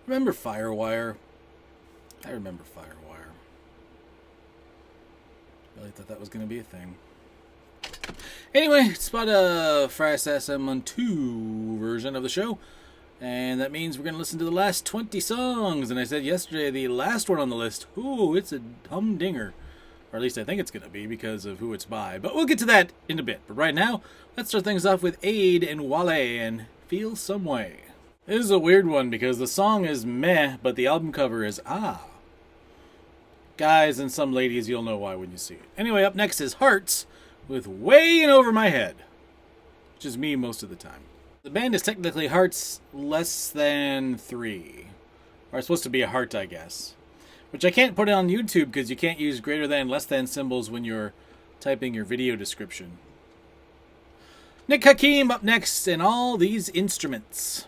Remember Firewire? I remember Firewire. Really thought that was going to be a thing. Anyway, it's about a Fries SM2 version of the show. And that means we're going to listen to the last 20 songs. And I said yesterday, the last one on the list, ooh, it's a humdinger. Or at least I think it's going to be because of who it's by. But we'll get to that in a bit. But right now, let's start things off with Aid and Wale and Feel Some Way. This is a weird one because the song is meh, but the album cover is ah. Guys and some ladies, you'll know why when you see it. Anyway, up next is Hearts with Way In Over My Head, which is me most of the time. The band is technically Hearts less than 3. Or it's supposed to be a heart, I guess. Which I can't put it on YouTube because you can't use greater than, less than symbols when you're typing your video description. Nick Hakim up next, and All These Instruments.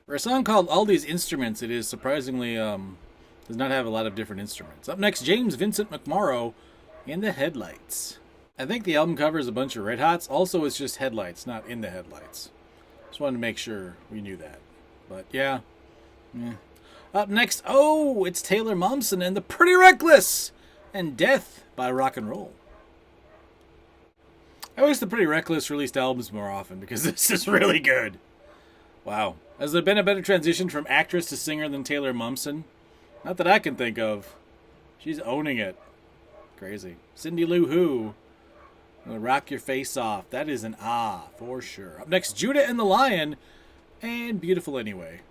For a song called All These Instruments, it is surprisingly, does not have a lot of different instruments. Up next, James Vincent McMorrow and the Headlights. I think the album cover is a bunch of Red Hots. Also, it's just headlights, not in the headlights. Just wanted to make sure we knew that. But, yeah. Up next, oh, it's Taylor Momsen and the Pretty Reckless and Death by Rock and Roll. I wish the Pretty Reckless released albums more often because this is really good. Wow. Has there been a better transition from actress to singer than Taylor Momsen? Not that I can think of. She's owning it. Crazy. Cindy Lou Who. Rock Your Face Off. That is an ah, for sure. Up next, Judah and the Lion and Beautiful Anyway.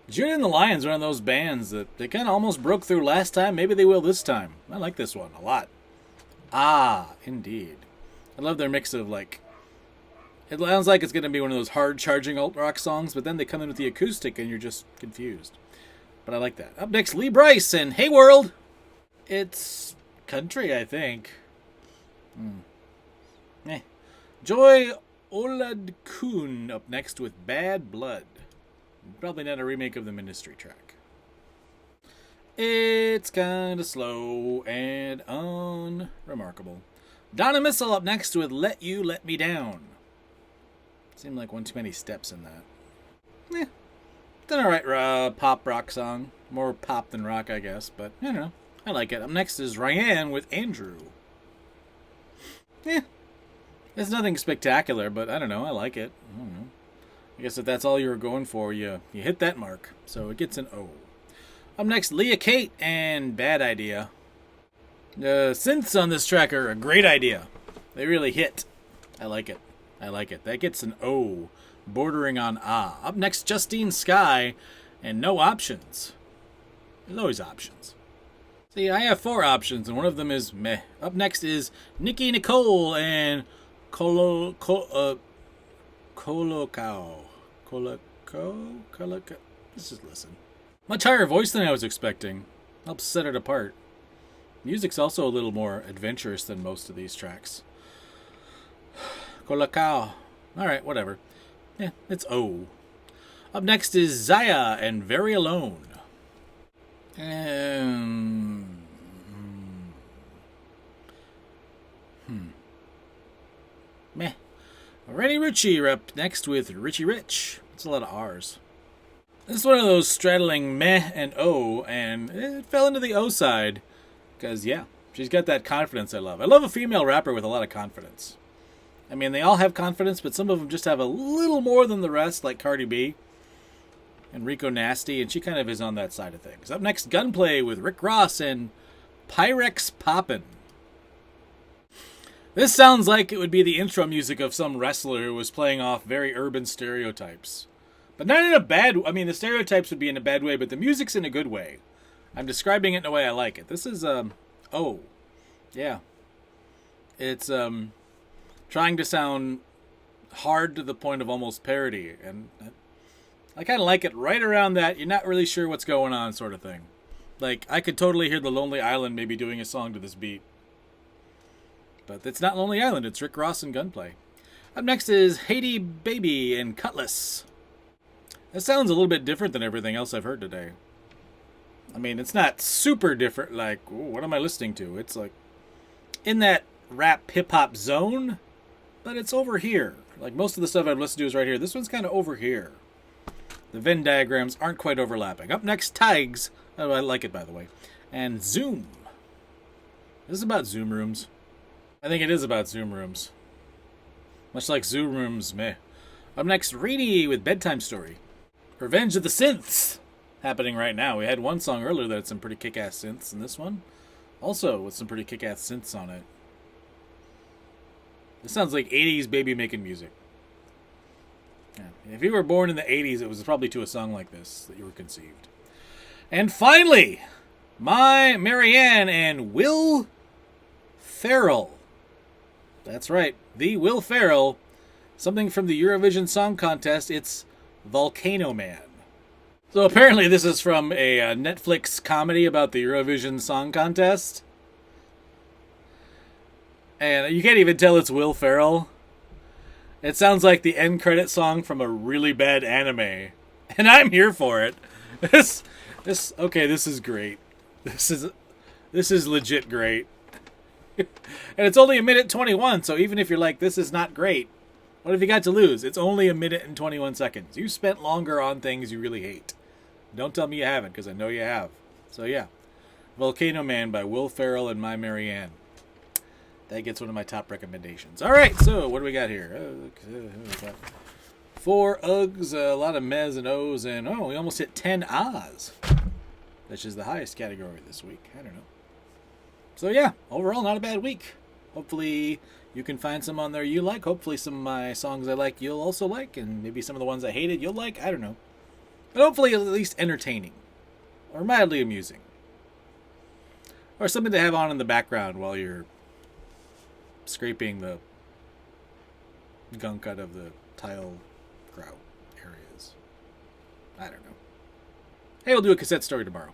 Judah and the Lion's one of those bands that they kind of almost broke through last time. Maybe they will this time. I like this one a lot. Ah, indeed. I love their mix of like... It sounds like it's going to be one of those hard-charging alt-rock songs, but then they come in with the acoustic and you're just confused. But I like that. Up next, Lee Brice and Hey World. It's country, I think. Joy Oladkun up next with Bad Blood. Probably not a remake of the Ministry track. It's kind of slow and unremarkable. Donna Missile up next with Let You Let Me Down. Seemed like one too many steps in that. It's an alright pop rock song. More pop than rock, I guess, but I don't know. I like it. Up next is Ryan with Andrew. It's nothing spectacular, but I don't know. I like it. I don't know. I guess if that's all you were going for, you hit that mark. So it gets an O. Up next, Leah Kate and Bad Idea. The synths on this track are a great idea. They really hit. I like it. I like it. That gets an O, bordering on ah. Up next, Justine Skye and No Options. There's always options. See, I have 4 options, and one of them is meh. Up next is Nikki Nicole and Colocao. Let's just listen. Much higher voice than I was expecting. Helps set it apart. Music's also a little more adventurous than most of these tracks. Colocao. Alright, whatever. It's O. Up next is Zaya and Very Alone. Meh. Rennie Ritchie up next with Richie Rich. It's a lot of R's. This is one of those straddling meh and O, and it fell into the O side. Because, yeah, she's got that confidence I love. I love a female rapper with a lot of confidence. I mean, they all have confidence, but some of them just have a little more than the rest, like Cardi B and Rico Nasty, and she kind of is on that side of things. Up next, Gunplay with Rick Ross and Pyrex Poppin'. This sounds like it would be the intro music of some wrestler who was playing off very urban stereotypes. But not in a bad way. I mean, the stereotypes would be in a bad way, but the music's in a good way. I'm describing it in a way I like it. This is, oh. Yeah. It's, trying to sound hard to the point of almost parody. And I kind of like it right around that you're not really sure what's going on sort of thing. Like, I could totally hear the Lonely Island maybe doing a song to this beat. But it's not Lonely Island, it's Rick Ross and Gunplay. Up next is Haiti Baby and Cutlass. This sounds a little bit different than everything else I've heard today. I mean, it's not super different, like, ooh, what am I listening to? It's like, in that rap hip-hop zone, but it's over here. Like, most of the stuff I've listened to is right here. This one's kind of over here. The Venn diagrams aren't quite overlapping. Up next, Tiggs. Oh, I like it, by the way. And Zoom. This is about Zoom rooms. I think it is about Zoom rooms. Much like Zoom rooms, meh. Up next, Rainy with Bedtime Story. Revenge of the Synths. Happening right now. We had one song earlier that had some pretty kick-ass synths, and this one also with some pretty kick-ass synths on it. This sounds like 80s baby making music. Yeah. If you were born in the 80s, it was probably to a song like this that you were conceived. And finally, My Marianne and Will Ferrell. That's right, the Will Ferrell. Something from the Eurovision Song Contest. It's Volcano Man. So apparently this is from a Netflix comedy about the Eurovision Song Contest. And you can't even tell it's Will Ferrell. It sounds like the end credit song from a really bad anime. And I'm here for it. This is great. This is legit great. And it's only 1:21, so even if you're like, this is not great, what have you got to lose? It's only 1:21. You spent longer on things you really hate. Don't tell me you haven't, because I know you have. So yeah, Volcano Man by Will Ferrell and My Marianne. That gets one of my top recommendations. All right, so what do we got here? 4 Ugs, a lot of Mez and O's, and we almost hit 10 Ahs, which is the highest category this week. I don't know. So yeah, overall, not a bad week. Hopefully you can find some on there you like. Hopefully some of my songs I like you'll also like, and maybe some of the ones I hated you'll like. I don't know. But hopefully at least entertaining. Or mildly amusing. Or something to have on in the background while you're scraping the gunk out of the tile grout areas. I don't know. Hey, we'll do a cassette story tomorrow.